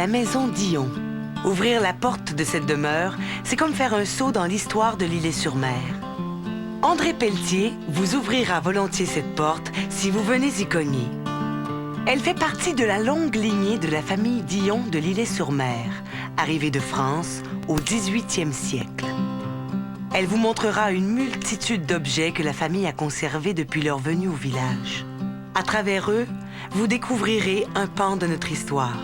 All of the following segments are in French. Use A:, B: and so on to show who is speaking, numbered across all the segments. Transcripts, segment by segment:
A: la maison Dion. Ouvrir la porte de cette demeure, c'est comme faire un saut dans l'histoire de l'Îlet-sur-Mer. André Pelletier vous ouvrira volontiers cette porte si vous venez y cogner. Elle fait partie de la longue lignée de la famille Dion de l'Îlet-sur-Mer, arrivée de France au 18e siècle. Elle vous montrera une multitude d'objets que la famille a conservés depuis leur venue au village. À travers eux, vous découvrirez un pan de notre histoire.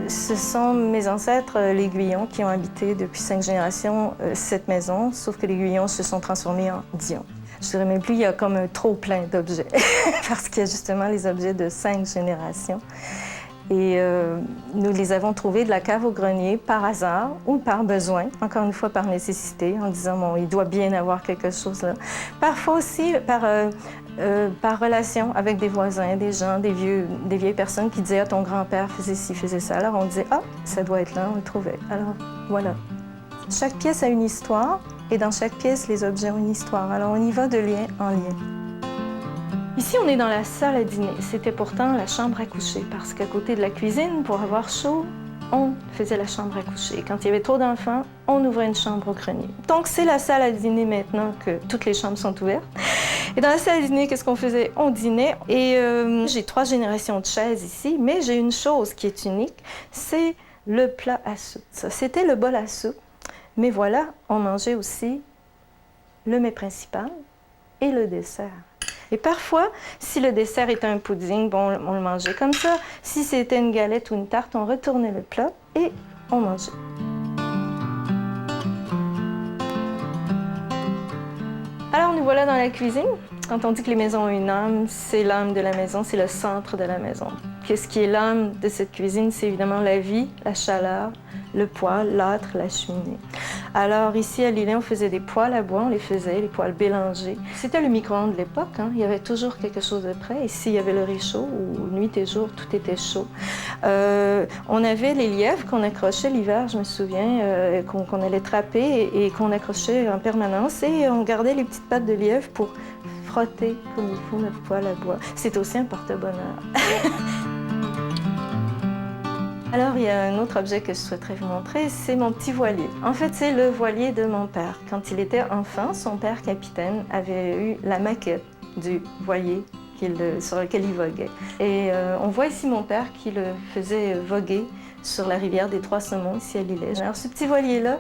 B: Ce sont mes ancêtres, les Guyons, qui ont habité depuis 5 générations cette maison, sauf que les Guyons se sont transformés en Dion. Je dirais même plus, il y a comme un trop plein d'objets, parce qu'il y a justement les objets de 5 générations. Et nous les avons trouvés de la cave au grenier par hasard ou par besoin, encore une fois par nécessité, en disant bon, il doit bien avoir quelque chose là. Parfois aussi par relation avec des voisins, des gens, des vieilles personnes qui disaient ah, ton grand-père faisait ci, faisait ça. Alors on disait ah, ça doit être là, on le trouvait. Alors voilà. Chaque pièce a une histoire et dans chaque pièce, les objets ont une histoire. Alors on y va de lien en lien. Ici, on est dans la salle à dîner. C'était pourtant la chambre à coucher parce qu'à côté de la cuisine, pour avoir chaud, on faisait la chambre à coucher. Quand il y avait trop d'enfants, on ouvrait une chambre au grenier. Donc, c'est la salle à dîner maintenant que toutes les chambres sont ouvertes. Et dans la salle à dîner, qu'est-ce qu'on faisait? On dînait. Et j'ai 3 générations de chaises ici, mais j'ai une chose qui est unique, c'est le plat à soupe. Ça, c'était le bol à soupe. Mais voilà, on mangeait aussi le mets principal et le dessert. Et parfois, si le dessert était un pudding, bon, on le mangeait comme ça. Si c'était une galette ou une tarte, on retournait le plat et on mangeait. Alors, nous voilà dans la cuisine. Quand on dit que les maisons ont une âme, c'est l'âme de la maison, c'est le centre de la maison. Qu'est-ce qui est l'âme de cette cuisine? C'est évidemment la vie, la chaleur, le poêle, l'âtre, la cheminée. Alors ici à l'îlet, on faisait des poêles à bois, on les faisait, les poêles Bélanger. C'était le micro-ondes de l'époque, hein? Il y avait toujours quelque chose de prêt. Ici, il y avait le réchaud, où nuit et jour, tout était chaud. On avait les lièvres qu'on accrochait l'hiver, je me souviens, qu'on allait trapper et qu'on accrochait en permanence. Et on gardait les petites pattes de lièvre pour frotter comme il faut notre poêle à bois. C'est aussi un porte-bonheur. Alors, il y a un autre objet que je souhaiterais vous montrer, c'est mon petit voilier. En fait, c'est le voilier de mon père. Quand il était enfant, son père capitaine avait eu la maquette du voilier sur lequel il voguait. Et on voit ici mon père qui le faisait voguer sur la rivière des Trois-Saumons, ici à l'îlet. Alors, ce petit voilier-là,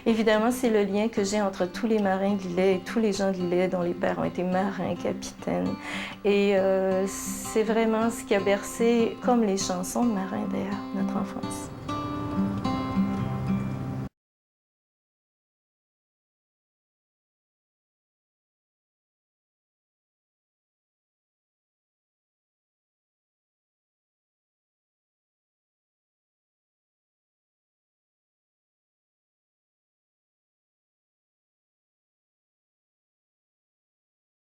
B: évidemment, c'est le lien que j'ai entre tous les marins de l'îlet et tous les gens de l'îlet dont les pères ont été marins, capitaines. Et c'est vraiment ce qui a bercé, comme les chansons de marins d'ailleurs, notre enfance.